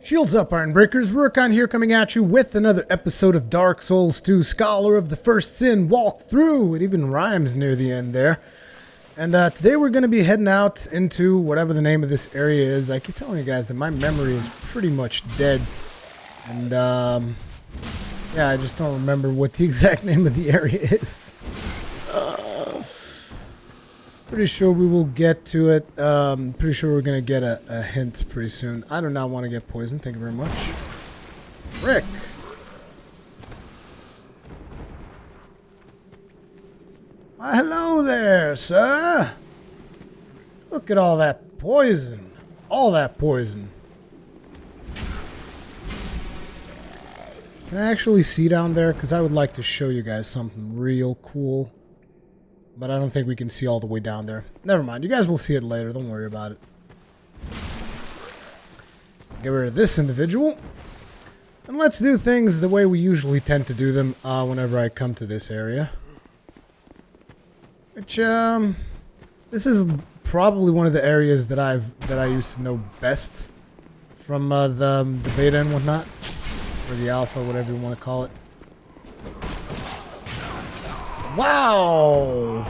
Shields up, Iron Breakers. Rurikhan here, coming at you with another episode of Dark Souls 2 Scholar of the First Sin Walkthrough. It even rhymes near the end there. And today we're going to be heading out into whatever the name of this area is. I keep telling you guys that my memory is pretty much dead. And, yeah, I just don't remember what the exact name of the area is. Pretty sure we will get to it. Pretty sure we're going to get a hint pretty soon. I do not want to get poisoned. Thank you very much. Rick. Why, hello there, sir. Look at all that poison. All that poison. Can I actually see down there? Because I would like to show you guys something real cool. But I don't think we can see all the way down there. Never mind. You guys will see it later. Don't worry about it. Get rid of this individual. And let's do things the way we usually tend to do them whenever I come to this area. Which, this is probably one of the areas that I used to know best from the beta and whatnot. Or the alpha, whatever you want to call it. Wow!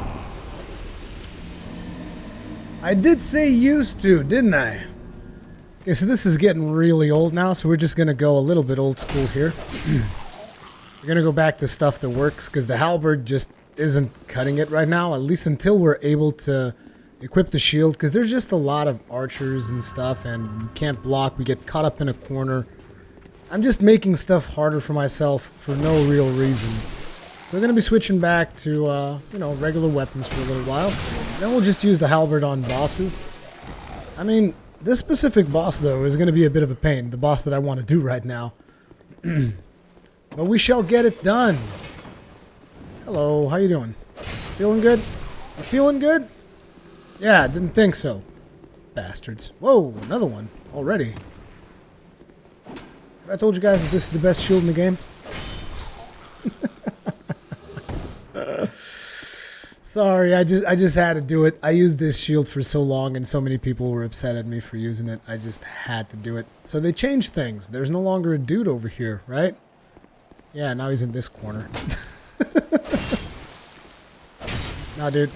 I did say used to, didn't I? Okay, so this is getting really old now, so we're just going to go a little bit old school here. We're going to go back to stuff that works, because the halberd just isn't cutting it right now, at least until we're able to equip the shield, because there's just a lot of archers and stuff, and we can't block, we get caught up in a corner. I'm just making stuff harder for myself for no real reason. So we're going to be switching back to, you know, regular weapons for a little while. Then we'll just use the halberd on bosses. I mean, this specific boss, though, is going to be a bit of a pain. The boss that I want to do right now. But we shall get it done. Hello, how you doing? Feeling good? You feeling good? Yeah, didn't think so. Bastards. Whoa, another one already. Have I told you guys that this is the best shield in the game? Sorry, I just had to do it. I used this shield for so long and so many people were upset at me for using it. I just had to do it. So they changed things. There's no longer a dude over here, right? Yeah, now he's in this corner. Nah, dude.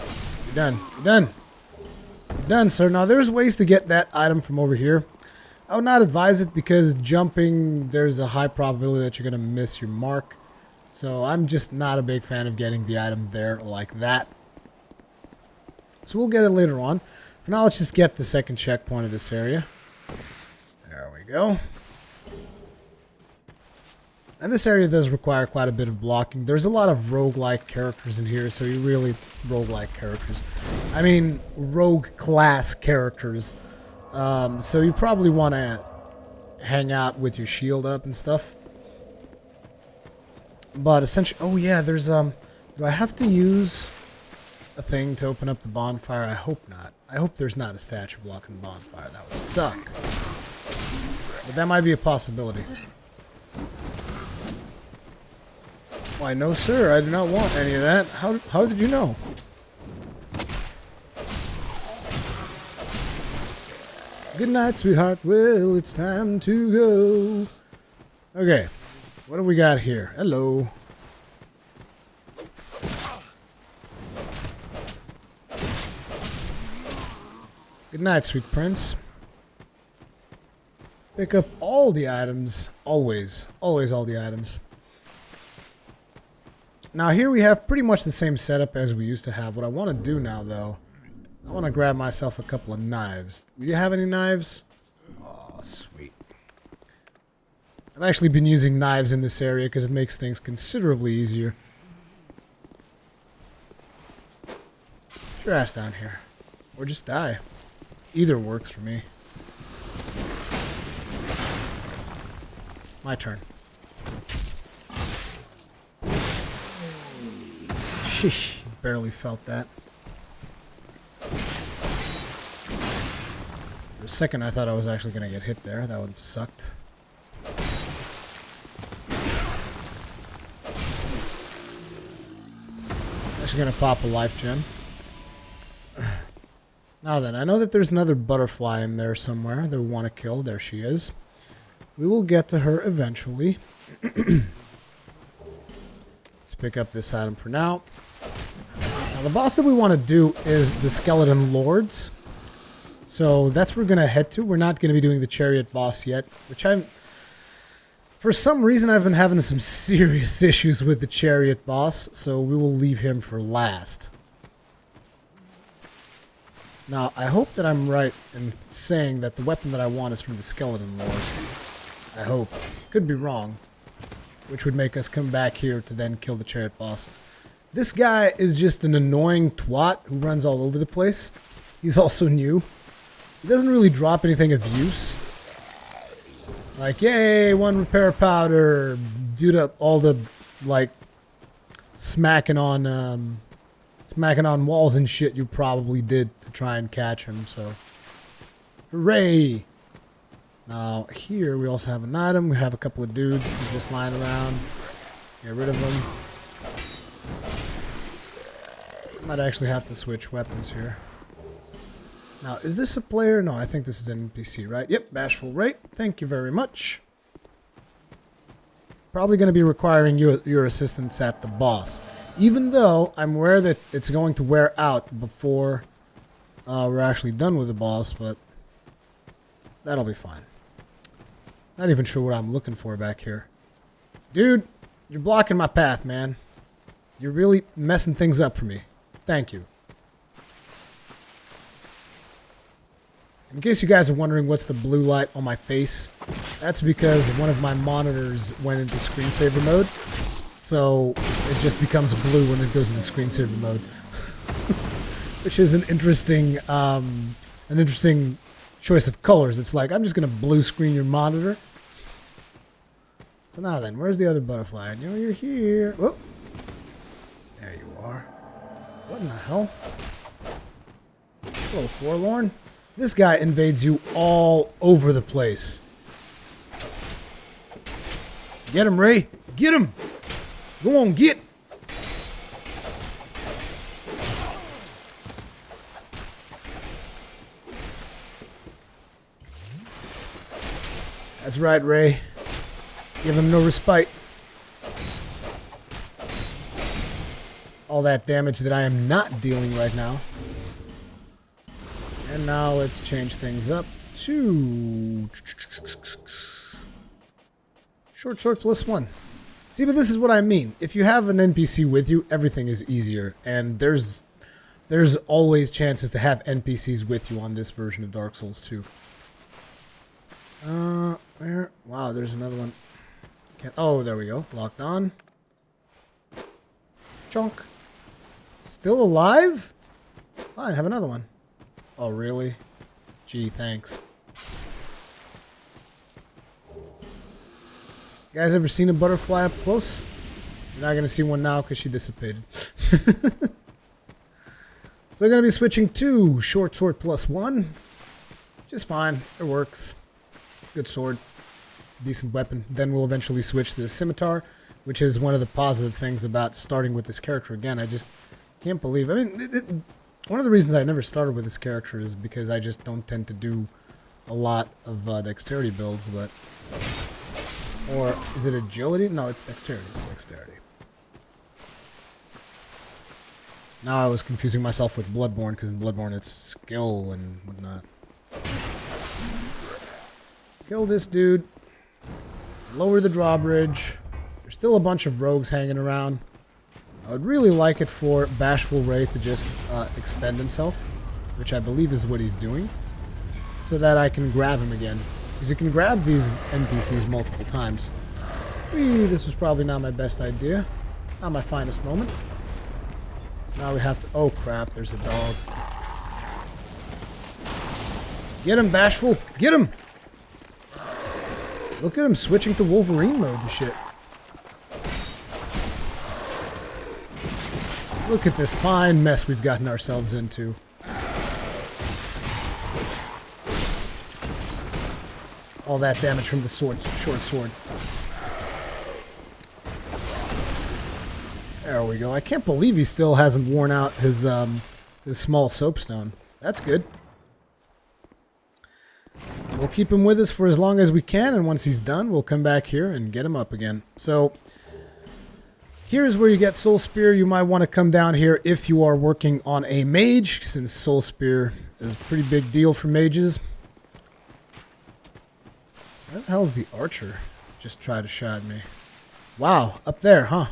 You're done. You're done. You're done, sir. Now, there's ways to get that item from over here. I would not advise it because jumping, there's a high probability that you're going to miss your mark. So I'm just not a big fan of getting the item there like that. So we'll get it later on. For now, let's just get the second checkpoint of this area. There we go. And this area does require quite a bit of blocking. There's a lot of roguelike characters in here, so you really... roguelike characters. I mean, rogue class characters. So you probably want to hang out with your shield up and stuff. But essentially... oh yeah, there's... do I have to use a thing to open up the bonfire? I hope not. I hope there's not a statue blocking the bonfire. That would suck. But that might be a possibility. Why, no sir, I do not want any of that. How did you know? Good night, sweetheart. Well, it's time to go. Okay. What do we got here? Hello. Good night, sweet prince. Pick up all the items. Always. Always all the items. Now here we have pretty much the same setup as we used to have. What I want to do now, though, I want to grab myself a couple of knives. Do you have any knives? Oh, sweet. I've actually been using knives in this area because it makes things considerably easier. Get your ass down here. Or just die. Either works for me. My turn. Sheesh, barely felt that. For a second I thought I was actually going to get hit there. That would have sucked. Actually going to pop a life gem. Now then, I know that there's another butterfly in there somewhere that we want to kill. There she is. We will get to her eventually. Let's pick up this item for now. Now, the boss that we want to do is the Skeleton Lords. So that's where we're going to head to. We're not going to be doing the Chariot boss yet, which for some reason, I've been having some serious issues with the Chariot boss, so we will leave him for last. Now, I hope that I'm right in saying that the weapon that I want is from the Skeleton Lords. I hope. Could be wrong. Which would make us come back here to then kill the Chariot boss. This guy is just an annoying twat who runs all over the place. He's also new. He doesn't really drop anything of use. Like, yay, 1 repair powder. Due to all the, like, smacking on walls and shit you probably did to try and catch him, so. Hooray! Now, here we also have an item. We have a couple of dudes just lying around. Get rid of them. Might actually have to switch weapons here. Now, is this a player? No, I think this is an NPC, right? Yep, Bashful Rate. Thank you very much. Probably going to be requiring your assistance at the boss. Even though I'm aware that it's going to wear out before we're actually done with the boss, but that'll be fine. Not even sure what I'm looking for back here. Dude, you're blocking my path, man. You're really messing things up for me. Thank you. In case you guys are wondering what's the blue light on my face, that's because one of my monitors went into screensaver mode. So it just becomes blue when it goes into screensaver mode. Which is an interesting choice of colors. It's like, I'm just going to blue screen your monitor. So now then, where's the other butterfly? You know, you're here. Whoop. There you are. What in the hell? Hello, Forlorn. This guy invades you all over the place. Get him, Ray. Get him. Go on, get. That's right, Ray. Give him no respite. All that damage that I am not dealing right now. And now let's change things up to short sword +1. See, but this is what I mean. If you have an NPC with you, everything is easier. And there's always chances to have NPCs with you on this version of Dark Souls 2. Where? Wow, there's another one. Oh, there we go. Locked on. Chunk. Still alive? Fine, have another one. Oh, really? Gee, thanks. You guys ever seen a butterfly up close? You're not going to see one now because she dissipated. So I'm going to be switching to short sword +1. Which is fine. It works. It's a good sword. Decent weapon. Then we'll eventually switch to the scimitar, which is one of the positive things about starting with this character again. I just can't believe. I mean, one of the reasons I never started with this character is because I just don't tend to do a lot of dexterity builds, but... Or is it agility? No, it's dexterity. It's dexterity. Now I was confusing myself with Bloodborne, because in Bloodborne it's skill and whatnot. Kill this dude. Lower the drawbridge. There's still a bunch of rogues hanging around. I would really like it for Bashful Ray to just expend himself, which I believe is what he's doing, so that I can grab him again. Because you can grab these NPCs multiple times. Whee, this was probably not my best idea. Not my finest moment. So now we have to... Oh crap, there's a dog. Get him, Bashful! Get him! Look at him switching to Wolverine mode and shit. Look at this fine mess we've gotten ourselves into. All that damage from the sword, short sword. There we go. I can't believe he still hasn't worn out his small soapstone. That's good. We'll we'll keep him with us for as long as we can, and once he's done, we'll come back here and get him up again. So here's where you get Soul Spear. You might want to come down here if you are working on a mage, since Soul Spear is a pretty big deal for mages. Where the hell's the archer? Just tried to shot me. Wow, up there, huh?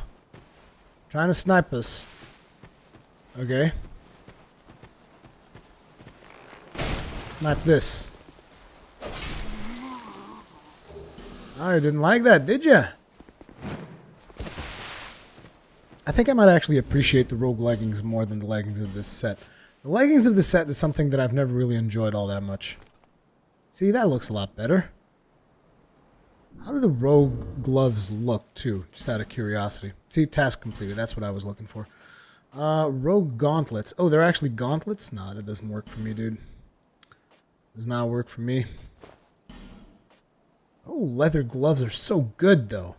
Trying to snipe us. Okay. Snipe this. Oh, you didn't like that, did ya? I think I might actually appreciate the rogue leggings more than the leggings of this set. The leggings of this set is something that I've never really enjoyed all that much. See, that looks a lot better. How do the rogue gloves look, too? Just out of curiosity. See, task completed. That's what I was looking for. Rogue gauntlets. Oh, they're actually gauntlets? Nah, that doesn't work for me, dude. Does not work for me. Oh, leather gloves are so good, though.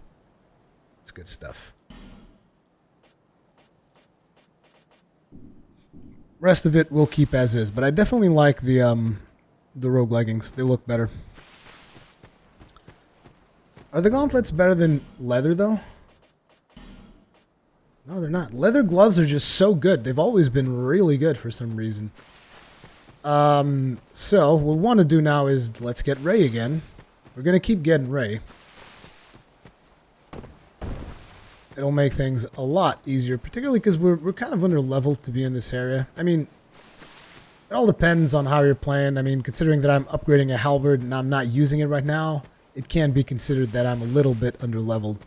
It's good stuff. Rest of it we'll keep as is, but I definitely like the rogue leggings. They look better. Are the gauntlets better than leather, though? No, they're not. Leather gloves are just so good. They've always been really good for some reason. So, what we want to do now is let's get Ray again. We're going to keep getting Ray. It'll make things a lot easier, particularly because we're kind of under leveled to be in this area. I mean, it all depends on how you're playing. I mean, considering that I'm upgrading a halberd and I'm not using it right now, it can be considered that I'm a little bit under-leveled.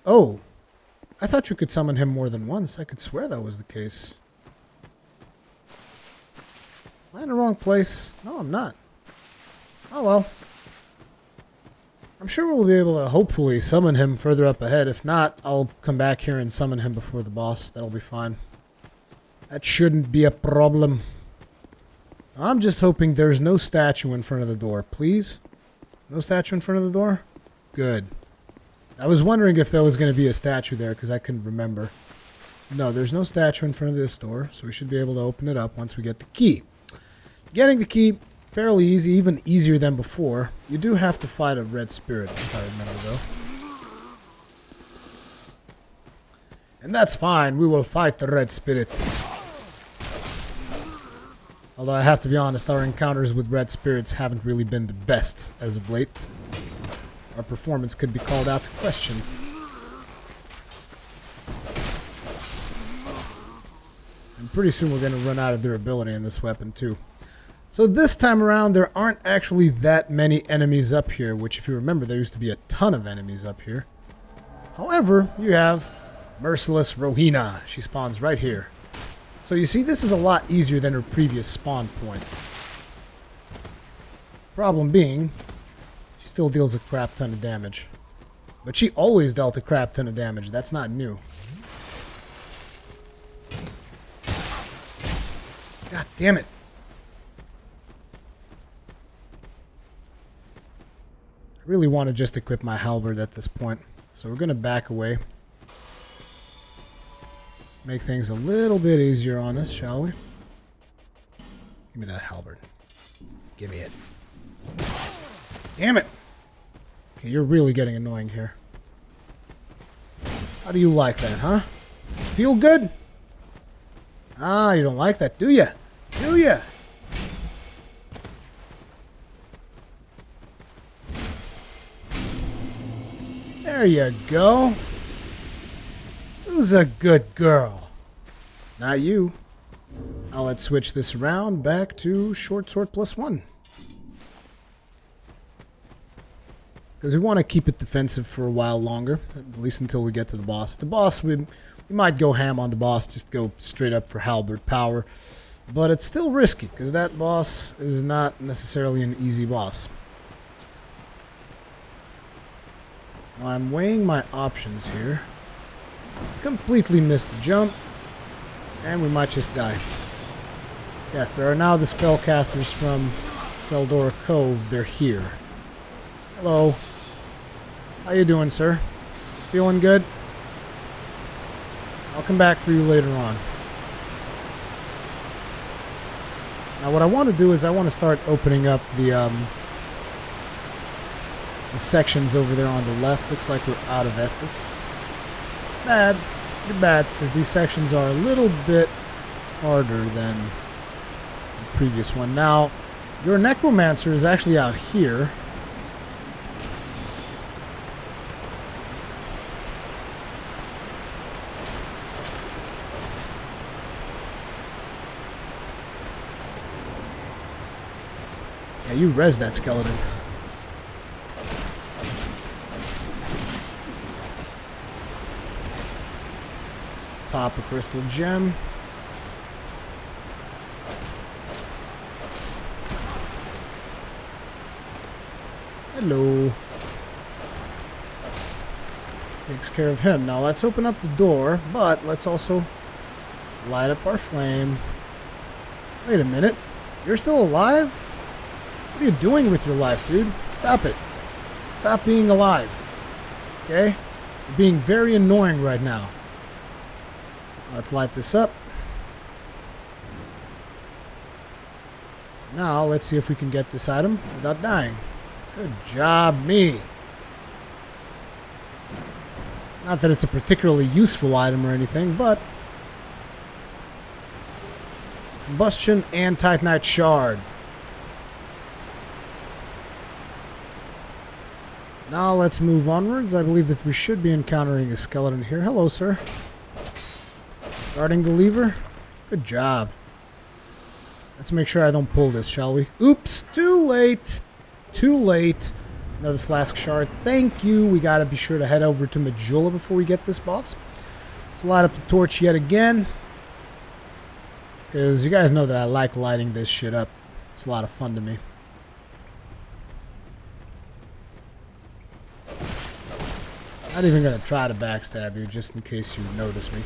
Oh, I thought you could summon him more than once. I could swear that was the case. Am I in the wrong place? No, I'm not. Oh, well. I'm sure we'll be able to hopefully summon him further up ahead. If not, I'll come back here and summon him before the boss. That'll be fine. That shouldn't be a problem. I'm just hoping there's no statue in front of the door. Please? No statue in front of the door? Good. I was wondering if there was going to be a statue there because I couldn't remember. No, there's no statue in front of this door, so we should be able to open it up once we get the key. Getting the key, fairly easy, even easier than before. You do have to fight a red spirit, if I remember, though. And that's fine, we will fight the red spirit. Although I have to be honest, our encounters with red spirits haven't really been the best as of late. Our performance could be called out to question. And pretty soon we're going to run out of durability in this weapon too. So this time around there aren't actually that many enemies up here, which if you remember there used to be a ton of enemies up here. However, you have Merciless Rohina. She spawns right here. So you see, this is a lot easier than her previous spawn point. Problem being, she still deals a crap ton of damage. But she always dealt a crap ton of damage. That's not new. God damn it. I really want to just equip my halberd at this point. So we're going to back away. Make things a little bit easier on us, shall we? Give me that halberd. Give me it. Damn it! Okay, you're really getting annoying here. How do you like that, huh? Does it feel good? Ah, you don't like that, do ya? Do ya? There you go. Who's a good girl? Not you. Now let's switch this around back to short sword +1. Because we want to keep it defensive for a while longer, at least until we get to the boss. The boss, we might go ham on the boss, just go straight up for halberd power. But it's still risky, because that boss is not necessarily an easy boss. Now I'm weighing my options here. Completely missed the jump, and we might just die. Yes, there are now the spellcasters from Seldora Cove. They're here. Hello. How you doing, sir? Feeling good? I'll come back for you later on. Now what I want to do is I want to start opening up the sections over there on the left. Looks like we're out of Estus. Bad. Pretty bad, because these sections are a little bit harder than the previous one. Now, your Necromancer is actually out here. Yeah, you res that skeleton. Pop a crystal gem. Hello. Takes care of him. Now let's open up the door, but let's also light up our flame. Wait a minute. You're still alive? What are you doing with your life, dude? Stop it. Stop being alive. Okay? You're being very annoying right now. Let's light this up. Now, let's see if we can get this item without dying. Good job, me. Not that it's a particularly useful item or anything, but... Combustion and Titanite Shard. Now, let's move onwards. I believe that we should be encountering a skeleton here. Hello, sir. Starting the lever. Good job. Let's make sure I don't pull this, shall we? Oops, too late. Too late. Another flask shard. Thank you. We gotta be sure to head over to Majula before we get this boss. Let's light up the torch yet again. Because you guys know that I like lighting this shit up. It's a lot of fun to me. Not even gonna try to backstab you just in case you notice me.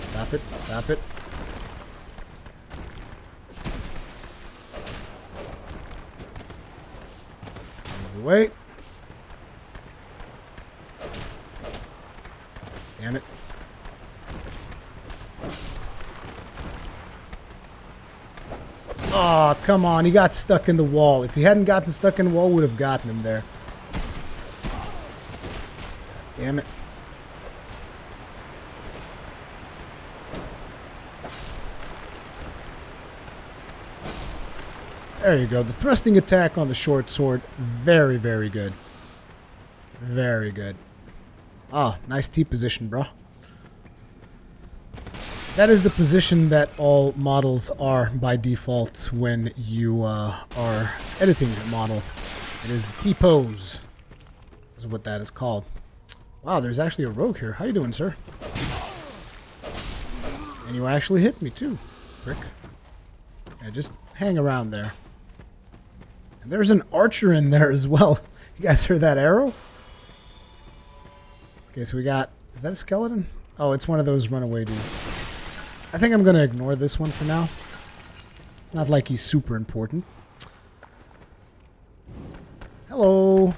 Stop it. Stop it. Move away. Damn it. Oh, come on. He got stuck in the wall. If he hadn't gotten stuck in the wall, we would have gotten him there. God damn it. There you go. The thrusting attack on the short sword. Very, very good. Very good. Ah, nice T position, bro. That is the position that all models are by default when you are editing a model. It is the T-pose. Is what that is called. Wow, there's actually a rogue here. How you doing, sir? And you actually hit me, too. Prick. Yeah, just hang around there. And there's an archer in there as well. You guys heard that arrow? Okay, so we got... Is that a skeleton? Oh, it's one of those runaway dudes. I think I'm going to ignore this one for now. It's not like he's super important. Hello.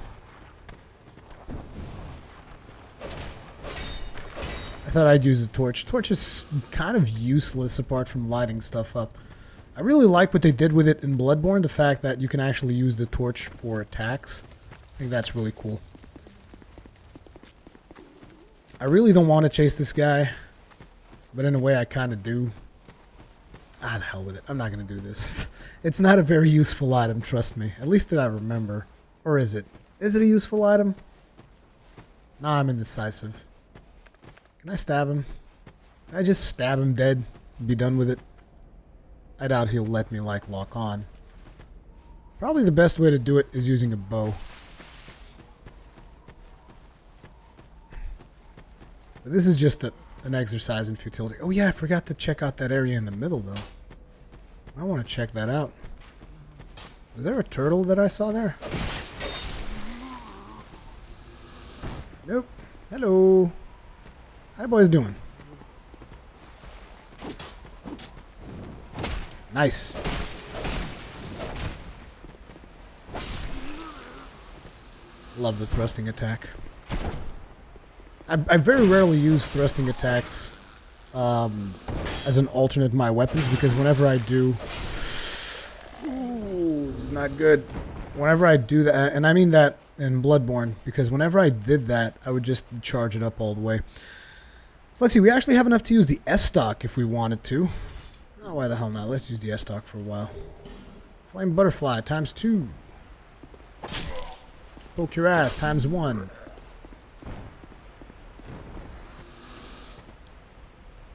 I thought I'd use a torch. Torch is kind of useless apart from lighting stuff up. I really like what they did with it in Bloodborne, the fact that you can actually use the torch for attacks. I think that's really cool. I really don't want to chase this guy, but in a way I kind of do. Ah, the hell with it. I'm not going to do this. It's not a very useful item, trust me. At least that I remember. Or is it? Is it a useful item? Nah, I'm indecisive. Can I stab him? Can I just stab him dead and be done with it? I doubt he'll let me, like, lock on. Probably the best way to do it is using a bow. But this is just an exercise in futility. Oh yeah, I forgot to check out that area in the middle, though. I want to check that out. Was there a turtle that I saw there? Nope. Hello. How you boys doing? Nice. Love the thrusting attack. I very rarely use thrusting attacks as an alternate to my weapons, because whenever I do... not good. Whenever I do that, and I mean that in Bloodborne, because whenever I did that, I would just charge it up all the way. So let's see, we actually have enough to use the S-Stock if we wanted to. Oh, why the hell not? Let's use the S-Stock for a while. Flame Butterfly ×2. Poke your ass ×1.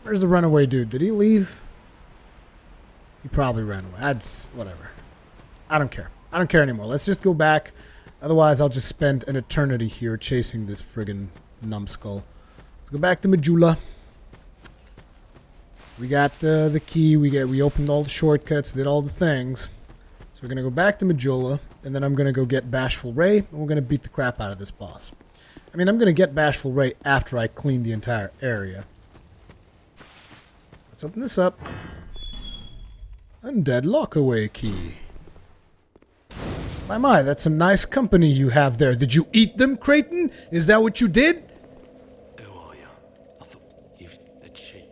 Where's the runaway dude? Did he leave? He probably ran away. Whatever. I don't care. I don't care anymore. Let's just go back. Otherwise, I'll just spend an eternity here chasing this friggin' numbskull. Let's go back to Majula. We got the key. We opened all the shortcuts, did all the things. So we're gonna go back to Majula, and then I'm gonna go get Bashful Ray, and we're gonna beat the crap out of this boss. I mean, I'm gonna get Bashful Ray after I clean the entire area. Let's open this up. Undead lockaway key. My, that's some nice company you have there. Did you eat them, Creighton? Is that what you did?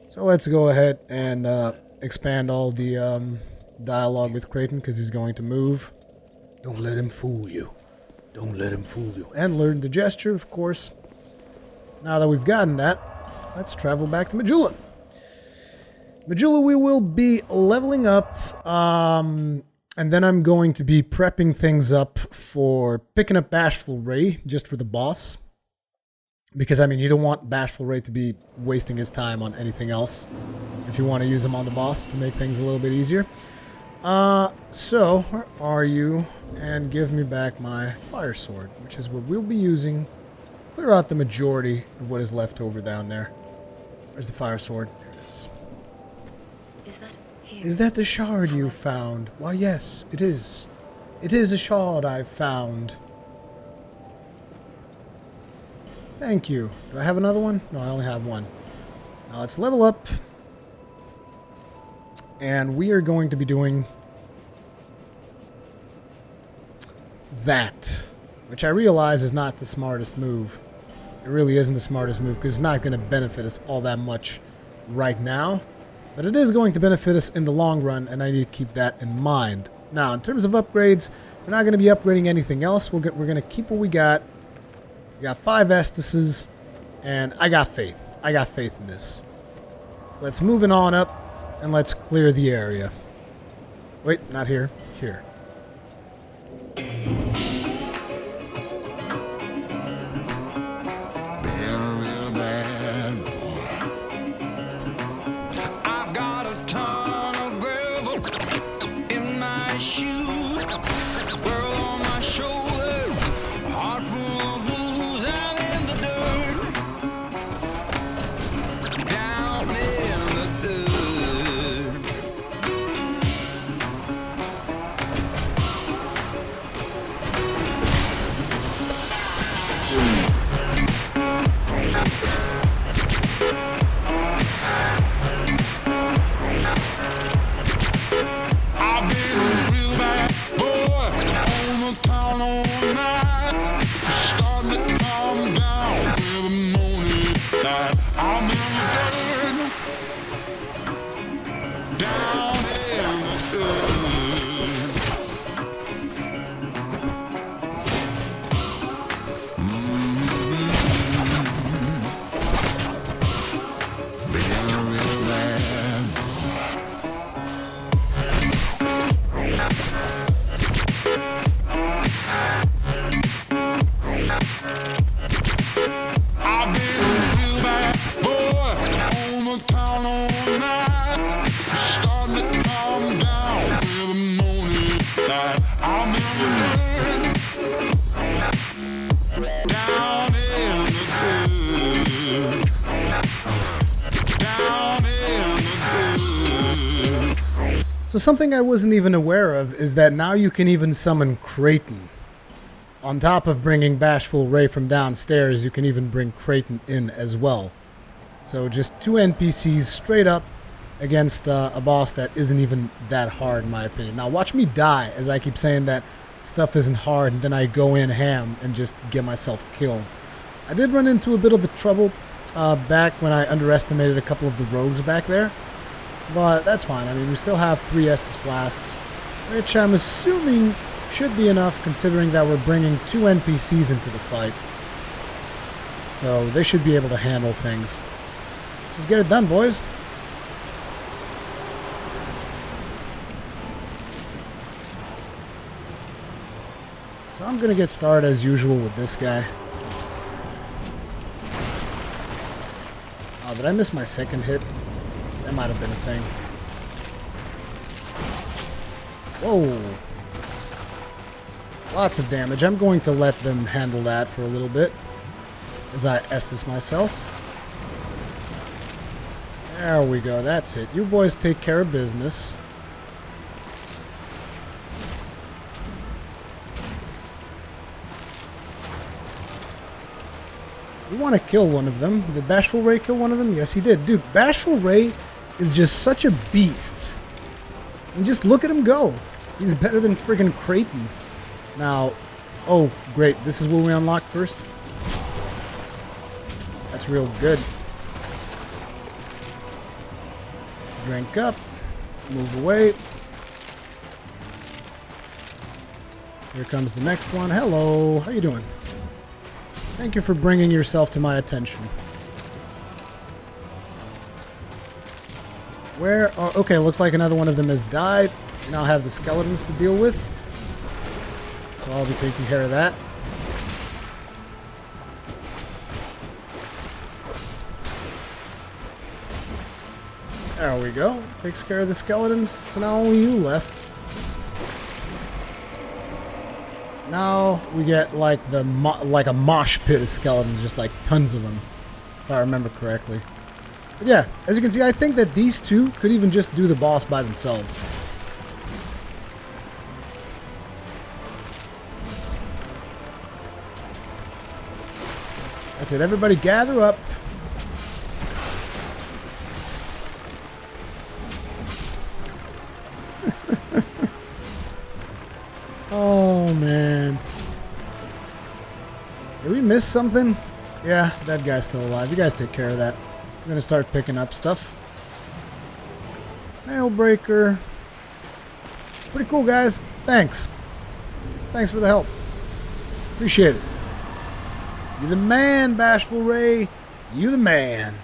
So let's go ahead and expand all the dialogue with Creighton, because he's going to move. Don't let him fool you. Don't let him fool you. And learn the gesture, of course. Now that we've gotten that, let's travel back to Majula. Majula, we will be leveling up, and then I'm going to be prepping things up for picking up Bashful Ray, just for the boss. Because, I mean, you don't want Bashful Ray to be wasting his time on anything else, if you want to use him on the boss to make things a little bit easier. So, where are you? And give me back my fire sword, which is what we'll be using. Clear out the majority of what is left over down there. Where's the fire sword? There it is. Is that the shard you found? Why, yes, it is. It is a shard I've found. Thank you. Do I have another one? No, I only have one. Now let's level up. And we are going to be doing that, which I realize is not the smartest move. It really isn't the smartest move, because it's not going to benefit us all that much right now. But it is going to benefit us in the long run, and I need to keep that in mind. Now, in terms of upgrades, we're not going to be upgrading anything else. We're going to keep what we got. We got 5 Estises, and I got faith. I got faith in this. So let's move it on up, and let's clear the area. Wait, not here. Here. So something I wasn't even aware of is that now you can even summon Creighton. On top of bringing Bashful Ray from downstairs, you can even bring Creighton in as well. So just 2 NPCs straight up against a boss that isn't even that hard in my opinion. Now watch me die as I keep saying that stuff isn't hard, and then I go in ham and just get myself killed. I did run into a bit of a trouble back when I underestimated a couple of the rogues back there. But that's fine. I mean, we still have 3 Estus flasks, which I'm assuming Should be enough considering that we're bringing 2 NPCs into the fight. So they should be able to handle things. Let's just get it done, boys. So I'm going to get started as usual with this guy. Oh, did I miss my second hit? That might have been a thing. Whoa. Lots of damage. I'm going to let them handle that for a little bit as I Estus myself. There we go. That's it. You boys take care of business. We want to kill one of them. Did Bashful Ray kill one of them? Yes, he did. Dude, Bashful Ray is just such a beast. And just look at him go. He's better than friggin' Creighton. Now, oh, great. This is what we unlocked first. That's real good. Drink up. Move away. Here comes the next one. Hello. How you doing? Thank you for bringing yourself to my attention. Where? Oh, okay, looks like another one of them has died. We now have the skeletons to deal with. So I'll be taking care of that. There we go. Takes care of the skeletons. So now only you left. Now we get like like a mosh pit of skeletons, just like tons of them, if I remember correctly. But yeah, as you can see, I think that these two could even just do the boss by themselves. That's it. Everybody gather up. Oh, man. Did we miss something? Yeah, that guy's still alive. You guys take care of that. I'm going to start picking up stuff. Nail breaker. Pretty cool, guys. Thanks. Thanks for the help. Appreciate it. You the man, Bashful Ray. You the man.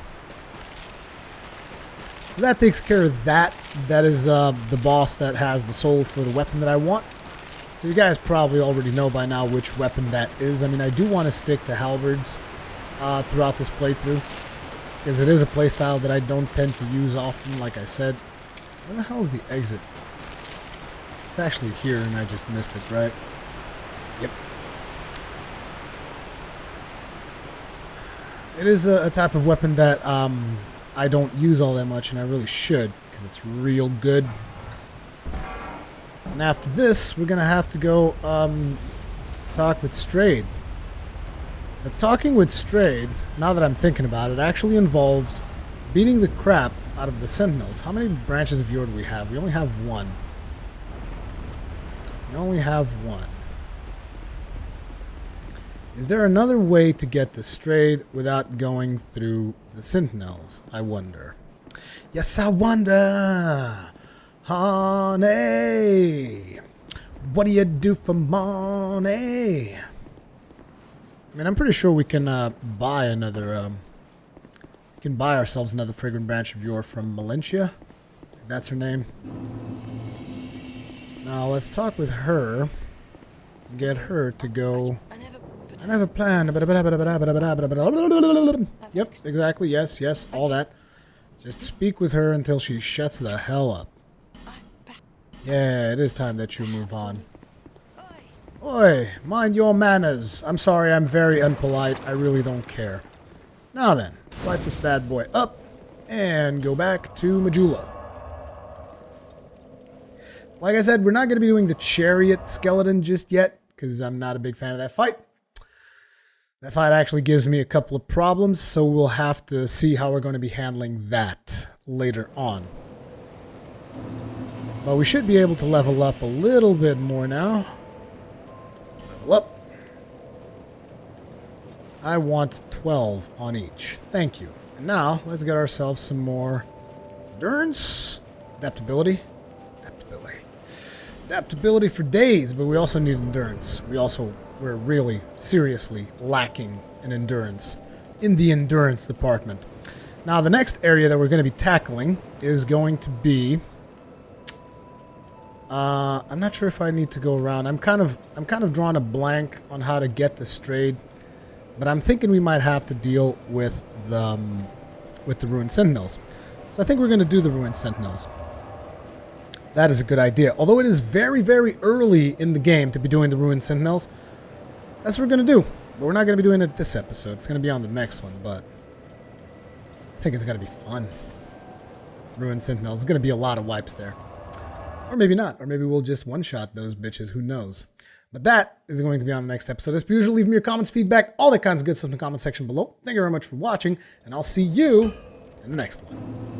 So that takes care of that. That is the boss that has the soul for the weapon that I want. So you guys probably already know by now which weapon that is. I mean, I do want to stick to halberds throughout this playthrough, because it is a playstyle that I don't tend to use often, like I said. Where the hell is the exit? It's actually here, and I just missed it, right? Yep. It is a type of weapon that I don't use all that much, and I really should, because it's real good. And after this, we're going to have to go talk with Strayed. But talking with Strayed, now that I'm thinking about it, actually involves beating the crap out of the Sentinels. How many branches of yore do we have? We only have one. We only have one. Is there another way to get the Strayed without going through the Sentinels? I wonder. Yes, I wonder. Honey, what do you do for money? I mean, I'm pretty sure we can buy another. We can buy ourselves another fragrant branch of yore from Malencia. That's her name. Now let's talk with her. Get her to go. I have a plan. Yep, exactly. Yes, yes, all that. Just speak with her until she shuts the hell up. Yeah, it is time that you move on. Oi, mind your manners. I'm sorry, I'm very unpolite. I really don't care. Now then, let's light this bad boy up and go back to Majula. Like I said, we're not going to be doing the chariot skeleton just yet, because I'm not a big fan of that fight. That fight actually gives me a couple of problems, so we'll have to see how we're going to be handling that later on. But we should be able to level up a little bit more now. Level up. I want 12 on each. Thank you. And now, let's get ourselves some more endurance. Adaptability. Adaptability. adaptability for days, but we also need endurance. We're really seriously lacking in endurance in the endurance department. Now, the next area that we're going to be tackling is going to be... I'm not sure if I need to go around. I'm kind of drawing a blank on how to get this trade, but I'm thinking we might have to deal with the Ruined Sentinels. So I think we're going to do the Ruined Sentinels. That is a good idea. Although it is very, very early in the game to be doing the Ruined Sentinels, that's what we're going to do. But we're not going to be doing it this episode. It's going to be on the next one, but I think it's going to be fun. Ruined Sentinels. There's going to be a lot of wipes there. Or maybe not. Or maybe we'll just one-shot those bitches. Who knows? But that is going to be on the next episode. As per usual, leave me your comments, feedback, all that kinds of good stuff in the comment section below. Thank you very much for watching, and I'll see you in the next one.